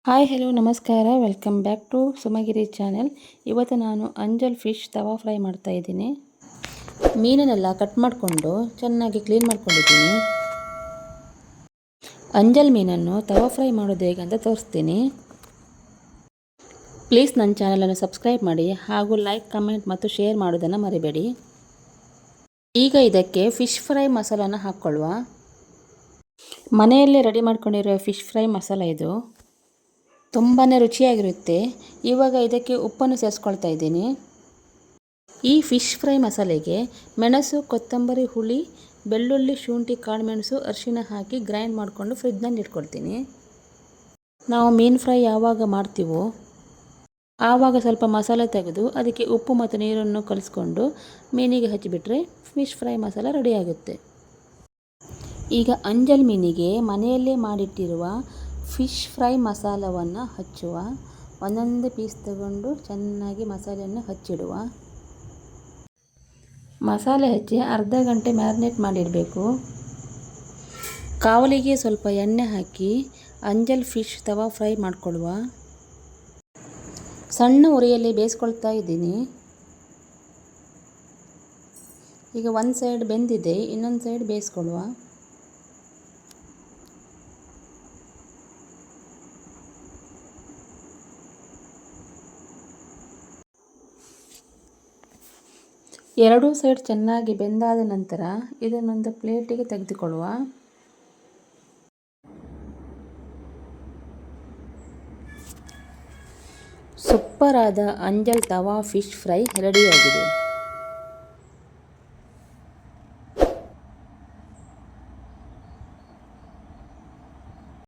Hi hello ನಮಸ್ಕಾರ, welcome back to ಸುಮಗಿರಿ channel. ಇವತ್ತು ನಾನು ಅಂಜಲ್ ಫಿಶ್ ತವಾ ಫ್ರೈ ಮಾಡ್ತಾ ಇದ್ದೀನಿ. ಮೀನನ್ನೆಲ್ಲ ಕಟ್ ಮಾಡಿಕೊಂಡು ಚೆನ್ನಾಗಿ ಕ್ಲೀನ್ ಮಾಡ್ಕೊಂಡಿದ್ದೀನಿ. ಅಂಜಲ್ ಮೀನನ್ನು ತವಾ ಫ್ರೈ ಮಾಡೋದು ಹೇಗೆ ಅಂತ ತೋರಿಸ್ತೀನಿ. ಪ್ಲೀಸ್ ನನ್ನ ಚಾನಲನ್ನು ಸಬ್ಸ್ಕ್ರೈಬ್ ಮಾಡಿ ಹಾಗೂ ಲೈಕ್, ಕಮೆಂಟ್ ಮತ್ತು ಶೇರ್ ಮಾಡೋದನ್ನು ಮರಿಬೇಡಿ. ಈಗ ಇದಕ್ಕೆ ಫಿಶ್ ಫ್ರೈ ಮಸಾಲಾನ ಹಾಕ್ಕೊಳ್ಳುವ. ಮನೆಯಲ್ಲೇ ರೆಡಿ ಮಾಡ್ಕೊಂಡಿರೋ ಫಿಶ್ ಫ್ರೈ ಮಸಾಲ ಇದು. ತುಂಬಾ ರುಚಿಯಾಗಿರುತ್ತೆ. ಇವಾಗ ಇದಕ್ಕೆ ಉಪ್ಪನ್ನು ಸೇರಿಸ್ಕೊಳ್ತಾ ಇದ್ದೀನಿ. ಈ ಫಿಶ್ ಫ್ರೈ ಮಸಾಲೆಗೆ ಮೆಣಸು, ಕೊತ್ತಂಬರಿ, ಹುಳಿ, ಬೆಳ್ಳುಳ್ಳಿ, ಶುಂಠಿ, ಕಾಳುಮೆಣಸು, ಅರಿಶಿನ ಹಾಕಿ ಗ್ರೈಂಡ್ ಮಾಡಿಕೊಂಡು ಫ್ರಿಜ್ನಲ್ಲಿ ಇಟ್ಕೊಳ್ತೀನಿ. ನಾವು ಮೀನು ಫ್ರೈ ಯಾವಾಗ ಮಾಡ್ತೀವೋ ಆವಾಗ ಸ್ವಲ್ಪ ಮಸಾಲೆ ತೆಗೆದು ಅದಕ್ಕೆ ಉಪ್ಪು ಮತ್ತು ನೀರನ್ನು ಕಲಿಸ್ಕೊಂಡು ಮೀನಿಗೆ ಹಚ್ಚಿಬಿಟ್ರೆ ಫಿಶ್ ಫ್ರೈ ಮಸಾಲ ರೆಡಿಯಾಗುತ್ತೆ. ಈಗ ಅಂಜಲ್ ಮೀನಿಗೆ ಮನೆಯಲ್ಲೇ ಮಾಡಿಟ್ಟಿರುವ ಫಿಶ್ ಫ್ರೈ ಮಸಾಲವನ್ನು ಹಚ್ಚುವ. ಒಂದೊಂದೇ ಪೀಸ್ ತಗೊಂಡು ಚೆನ್ನಾಗಿ ಮಸಾಲೆಯನ್ನು ಹಚ್ಚಿಡುವ. ಮಸಾಲೆ ಹಚ್ಚಿ ಅರ್ಧ ಗಂಟೆ ಮ್ಯಾರಿನೇಟ್ ಮಾಡಿಡಬೇಕು. ಕಾವಲಿಗೆ ಸ್ವಲ್ಪ ಎಣ್ಣೆ ಹಾಕಿ ಅಂಜಲ್ ಫಿಶ್ ತವಾ ಫ್ರೈ ಮಾಡಿಕೊಳ್ಳುವ. ಸಣ್ಣ ಉರಿಯಲ್ಲಿ ಬೇಯಿಸ್ಕೊಳ್ತಾ ಇದ್ದೀನಿ. ಈಗ ಒಂದು ಸೈಡ್ ಬೆಂದಿದೆ, ಇನ್ನೊಂದು ಸೈಡ್ ಬೇಯಿಸ್ಕೊಳ್ಳುವ. ಎರಡೂ ಸೈಡ್ ಚೆನ್ನಾಗಿ ಬೆಂದಾದ ನಂತರ ಇದನ್ನೊಂದು ಪ್ಲೇಟಿಗೆ ತೆಗೆದುಕೊಳ್ಳುವ. ಸೂಪರ್ ಆದ ಅಂಜಲ್ ತವಾ ಫಿಶ್ ಫ್ರೈ ರೆಡಿಯಾಗಿದೆ.